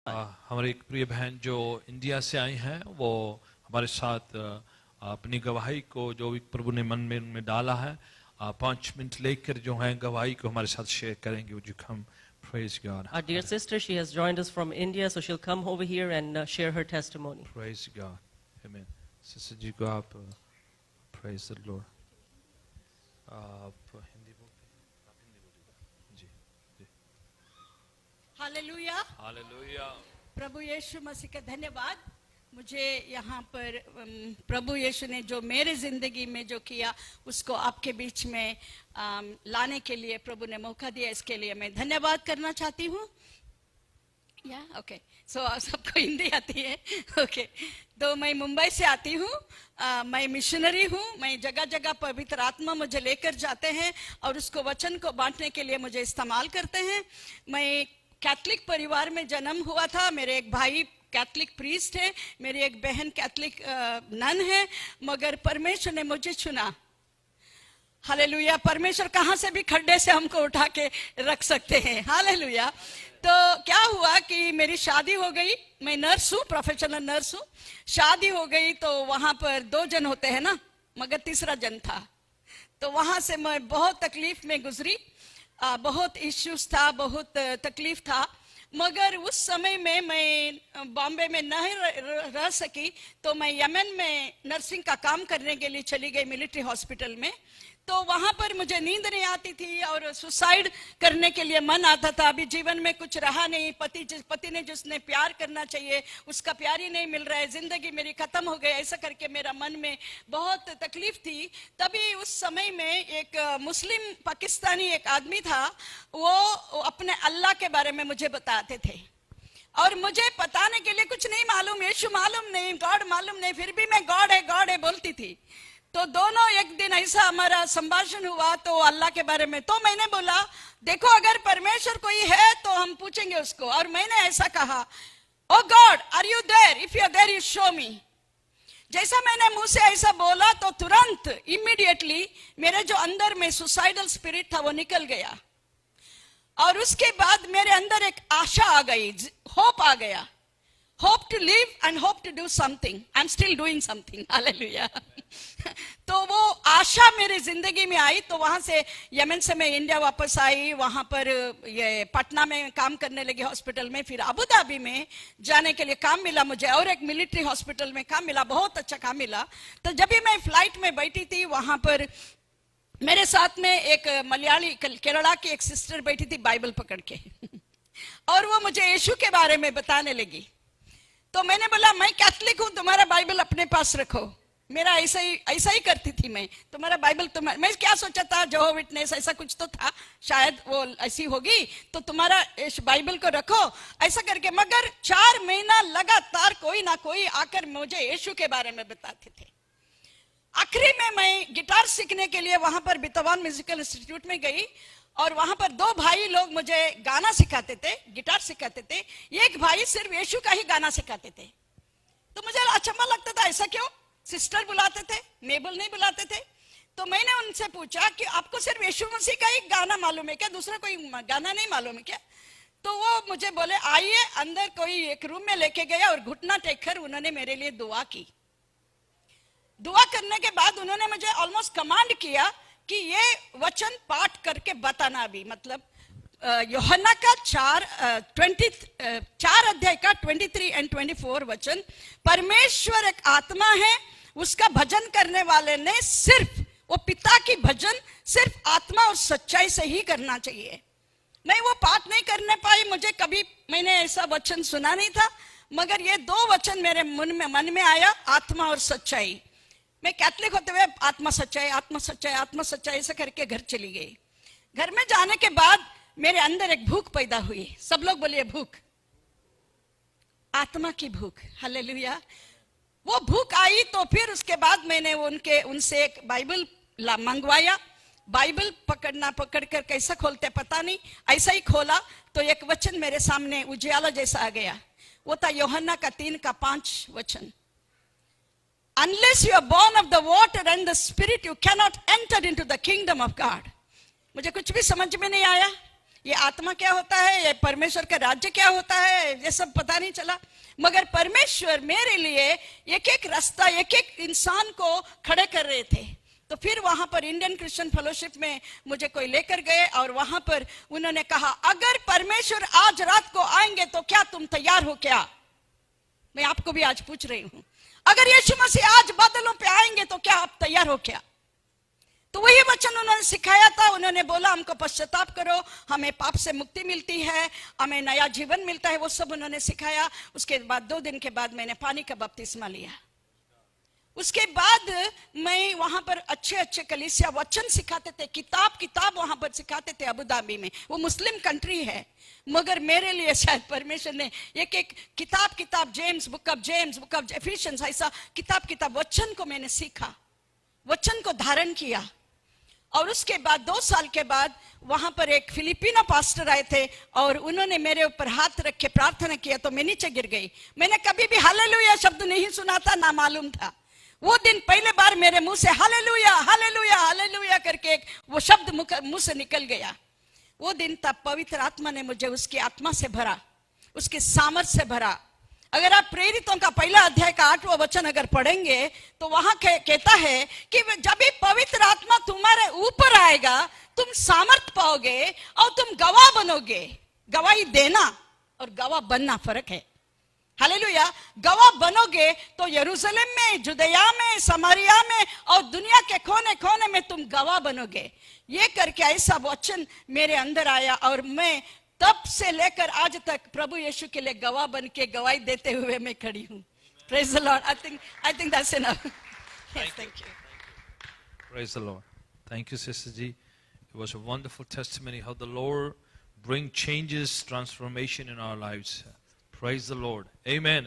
हमारे एक प्रिय बहन जो इंडिया से आई हैं वो हमारे साथ अपनी गवाही को जो भी प्रभु ने मन में डाला है 5 मिनट लेकर जो है गवाही को हमारे साथ शेयर करेंगे. Would you come? Praise God. Our dear sister, she has joined us from India, so she'll come over here and share her testimony. Praise God. Amen. Sister जी को आप praise the Lord. आप हिंदी बोलते जी जी. Hallelujah. Hallelujah. प्रभु यीशु मसीह का धन्यवाद. मुझे यहाँ पर प्रभु यीशु ने जो मेरे जिंदगी में जो किया उसको आपके बीच में लाने के लिए प्रभु ने मौका दिया, इसके लिए मैं धन्यवाद करना चाहती हूँ. या ओके, सो सबको हिंदी आती है. ओके, तो मैं मुंबई से आती हूँ. मैं मिशनरी हूँ. मैं जगह जगह पवित्र आत्मा मुझे लेकर जाते हैं और उसको वचन को बांटने के लिए मुझे इस्तेमाल करते हैं. मैं कैथलिक परिवार में जन्म हुआ था. मेरे एक भाई कैथलिक प्रीस्ट है, मेरी एक बहन कैथलिक नन है, मगर परमेश्वर ने मुझे चुना. हालेलुया. परमेश्वर कहाँ से भी खड्डे से हमको उठा के रख सकते हैं. हालेलुया. तो क्या हुआ कि मेरी शादी हो गई. मैं नर्स हूँ, प्रोफेशनल नर्स हूँ. शादी हो गई तो वहां पर 2 जन होते हैं ना, मगर तीसरा जन था. तो वहां से मैं बहुत तकलीफ में गुजरी. बहुत इश्यूज था, बहुत तकलीफ था. मगर उस समय में मैं बॉम्बे में नहीं रह सकी, तो मैं यमन में नर्सिंग का काम करने के लिए चली गई मिलिट्री हॉस्पिटल में. तो वहां पर मुझे नींद नहीं आती थी और सुसाइड करने के लिए मन आता था. अभी जीवन में कुछ रहा नहीं. पति ने जिसने प्यार करना चाहिए उसका प्यार ही नहीं मिल रहा है. जिंदगी मेरी खत्म हो गई. ऐसा करके मेरा मन में बहुत तकलीफ थी. तभी उस समय में एक मुस्लिम पाकिस्तानी एक आदमी था. वो अपने अल्लाह के बारे में मुझे बताते थे और मुझे बताने के लिए कुछ नहीं मालूम. यीशु मालूम नहीं, गॉड मालूम नहीं, फिर भी मैं गॉड है बोलती थी. तो दोनों एक दिन ऐसा हमारा संभाषण हुआ तो अल्लाह के बारे में. तो मैंने बोला देखो अगर परमेश्वर कोई है तो हम पूछेंगे उसको. और मैंने ऐसा कहा, oh God are you there, if you are there you show me. जैसा मैंने मुंह से ऐसा बोला तो तुरंत इमीडिएटली मेरे जो अंदर में सुसाइडल स्पिरिट था वो निकल गया. और उसके बाद मेरे अंदर एक आशा आ गई, होप आ गया. Hope to live and hope to do something. I'm still doing something. Hallelujah. तो वो आशा मेरे जिंदगी में आई. तो वहां से यमन से मैं इंडिया वापस आई. वहां पर ये पटना में काम करने लगी हॉस्पिटल में. फिर अबू धाबी में जाने के लिए काम मिला मुझे और एक मिलिट्री हॉस्पिटल में काम मिला. बहुत अच्छा काम मिला. तो जब भी मैं फ्लाइट में बैठी थी वहां पर मेरे साथ में एक मलयाली केरला की एक सिस्टर बैठी थी बाइबल पकड़ के और वो मुझे यीशु के बारे में बताने लगी. तो मैंने बोला मैं कैथलिक हूं, तुम्हारा बाइबल अपने पास रखो. मेरा ऐसा ही करती थी मैं. तुम्हारा बाइबल तुम्हारा, मैं क्या सोचा था जेहोवा विटनेस ऐसा कुछ तो था, शायद वो ऐसी होगी. तो तुम्हारा इस बाइबल को रखो ऐसा करके. मगर 4 महीना लगातार कोई ना कोई आकर मुझे यीशु के बारे में बताते थे. आखिरी में मैं गिटार सीखने के लिए वहां पर बितवान म्यूजिकल इंस्टीट्यूट में गई और वहां पर 2 भाई लोग मुझे गाना सिखाते थे, गिटार सिखाते थे. एक भाई सिर्फ यीशु का ही गाना सिखाते थे. तो मुझे अचंभा लगता था ऐसा क्यों. सिस्टर बुलाते थे, मेबल नहीं बुलाते थे. तो मैंने उनसे पूछा कि आपको सिर्फ यीशु मसीह का ही गाना मालूम है क्या, दूसरा कोई गाना नहीं मालूम है क्या. तो वो मुझे बोले आइए. अंदर कोई एक रूम में लेके गया और घुटना टेक कर उन्होंने मेरे लिए दुआ की. दुआ करने के बाद उन्होंने मुझे ऑलमोस्ट कमांड किया कि ये वचन पाठ करके बताना भी. मतलब यूहन्ना का 4 अध्याय का 23 और 24 वचन. परमेश्वर एक आत्मा है, उसका भजन करने वाले ने सिर्फ वो पिता की भजन सिर्फ आत्मा और सच्चाई से ही करना चाहिए. मैं वो पाठ नहीं करने पाई. मुझे कभी मैंने ऐसा वचन सुना नहीं था. मगर ये 2 वचन मेरे मन में आया, आत्मा और सच्चाई. मैं कैथलिक होते हुए आत्मा सच्चाई आत्मा सच्चाई आत्मा सच्चाई ऐसा करके घर चली गई. घर में जाने के बाद मेरे अंदर एक भूख पैदा हुई. सब लोग बोलिए भूख, आत्मा की भूख. हालेलुया. वो भूख आई तो फिर उसके बाद मैंने उनसे एक बाइबल मंगवाया. बाइबल पकड़ कर कैसा खोलते पता नहीं, ऐसा ही खोला तो एक वचन मेरे सामने उजियाला जैसा आ गया. वो था यूहन्ना का 3 का 5 वचन. Unless you are born of the water and the spirit, you cannot enter into the kingdom of God. मुझे कुछ भी समझ में नहीं आया. ये आत्मा क्या होता है, ये परमेश्वर का राज्य क्या होता है, ये सब पता नहीं चला। मगर परमेश्वर मेरे लिए एक एक रास्ता, एक एक इंसान को खड़े कर रहे थे। तो फिर वहां पर इंडियन क्रिश्चियन फेलोशिप में मुझे कोई लेकर गए और वहां पर उन्होंने कहा, अगर परमेश्वर आज रात को आएंगे तो क्या तुम तैयार हो क्या? मैं आपको भी आज पूछ रही हूं, अगर यीशु मसीह आज बादलों पे आएंगे तो क्या आप तैयार हो क्या? तो वही वचन उन्होंने सिखाया था। उन्होंने बोला हमको पश्चाताप करो, हमें पाप से मुक्ति मिलती है, हमें नया जीवन मिलता है, वो सब उन्होंने सिखाया। उसके बाद 2 दिन के बाद मैंने पानी का बपतिस्मा लिया। उसके बाद मैं वहां पर अच्छे अच्छे कलीसिया वचन सिखाते थे, किताब वहां पर सिखाते थे अबू धाबी में। वो मुस्लिम कंट्री है, मगर मेरे लिए शायद परमेश्वर ने एक एक किताब जेम्स, बुक ऑफ एफिशिएंस, ऐसा किताब वचन को मैंने सीखा, वचन को धारण किया। और उसके बाद 2 साल के बाद वहां पर एक फिलिपिनो पास्टर आए थे और उन्होंने मेरे ऊपर हाथ रख के प्रार्थना किया तो मैं नीचे गिर गई। मैंने कभी भी हालेलुया शब्द नहीं सुना था, ना मालूम था। वो दिन पहले बार मेरे मुंह से हालेलुया हालेलुया हालेलुया करके एक वो शब्द मुंह से निकल गया। वो दिन तब पवित्र आत्मा ने मुझे उसकी आत्मा से भरा, उसके सामर्थ्य से भरा। अगर आप प्रेरितों का 1 अध्याय का 8वां वचन अगर पढ़ेंगे तो वहां कहता है कि जब भी पवित्र आत्मा तुम्हारे ऊपर आएगा तुम सामर्थ पाओगे और तुम गवाह बनोगे। गवाही देना और गवाह बनना फर्क है। हालेलुया। गवाह बनोगे तो यरूशलेम में, जुदिया में, समारिया में और दुनिया के कोने कोने में तुम गवाह बनोगे। ये करके ऐसा वचन मेरे अंदर आया और मैं तब से लेकर आज तक प्रभु यीशु के लिए गवाह बन के गवाही देते हुए मैं खड़ी हूँ। Praise the Lord. I think that's enough. Yes, thank you. Praise the Lord. Thank you, Sister Ji. It was a wonderful testimony how the Lord bring changes, transformation in our lives. Praise the Lord. Amen.